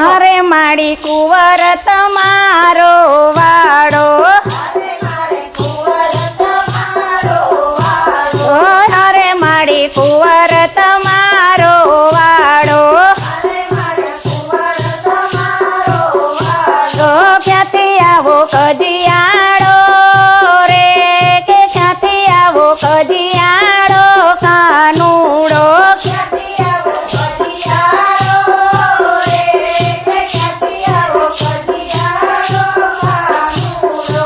અરે માડી કુંવર તમારો વાડો, અરે માડી કુંવર તમારો વાડો, ક્યાંથી આવો કજિયાળો રે, કે ક્યાંથી આવો કજિયાળો કાનુડો,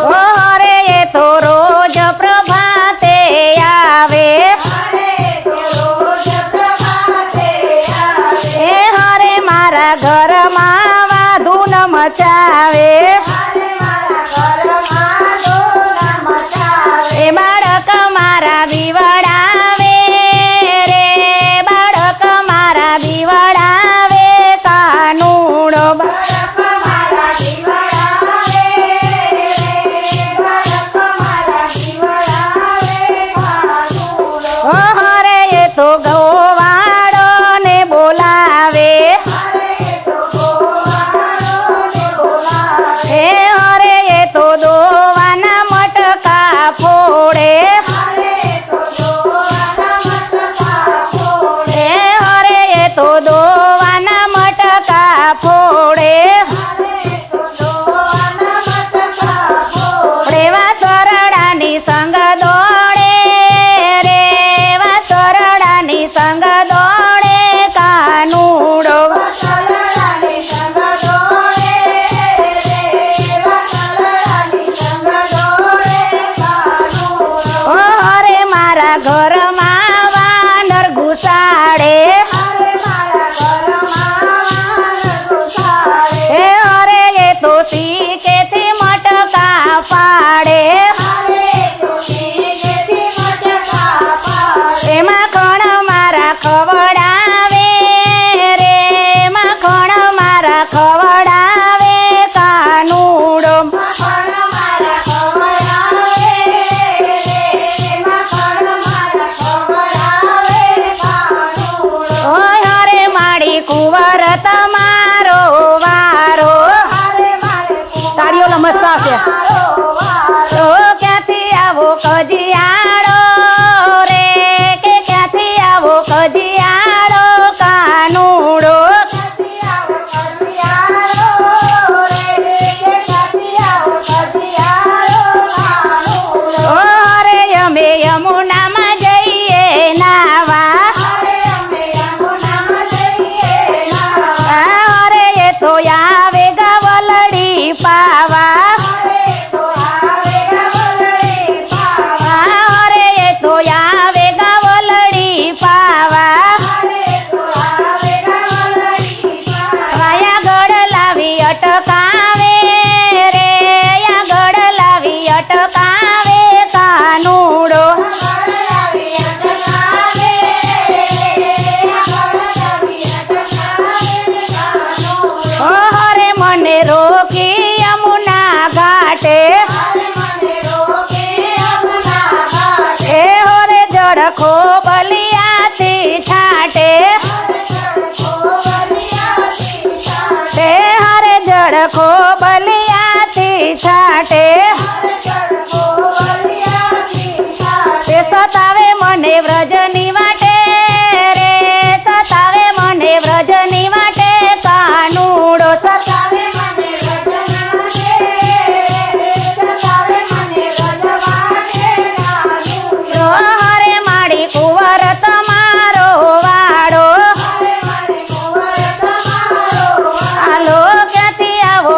અરે એ તો રોજ પ્રભાતે આવે, એ હરે મારા ઘરમાં વાધુન મચાવે, એ બાળક મારા બીવડાવે રે, બાળક મારા બીવડાવે કાનુડો, હરે એ તો ગોવાળો ને બોલાવે, હે હરે એ તો દોવાના મટકા ફોડે, હે હરે એ તો દોવાના મટકા ફોડે, રેવા સરડાની સંગ દોડે રે, વા સરડાની સંગ દોડે કાનુડો, હરે મારા ઘરમાં વાનર ઘુસાડે, હે હરે એ તો શીખેથી મટકા પાડે, એમાં ખણ મારા ખવડાવે રે, માખણ મારા ખવડાવે કાનુડો, ઓય હરે માડી કુંવર તમારો વારો, તાળીઓ મસ્ત આવશે, તો ક્યાંથી આવો કજિયાળો રે, કે ક્યાંથી આવો કજિયાળો કાનુડો, અરે અમે યમુનામાં જઈએ નાવા, અરે એ તો આવે ગવલડી પાવા, અરે એ તો આવે ગવલડી પાવા, વાયા ગળ લાવી અટકાવે રે, યા ગળ લાવી અટકાવે કાનુડો, હરે મને રોકી યમુના ઘાટે, એ હરે જડખો બલિયાથી છાટે, તે હરે જડખો બલિયાથી છાટે, તે સતાવે મને વ્રજની વાટે રે, સતાવે મને વ્રજની વાટે કાનુડો, હરે માડી કુંવર તમારો વાડો, હાલો ક્યાંથી આવો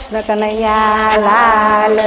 કૃષ્ણ કનૈયા લાલ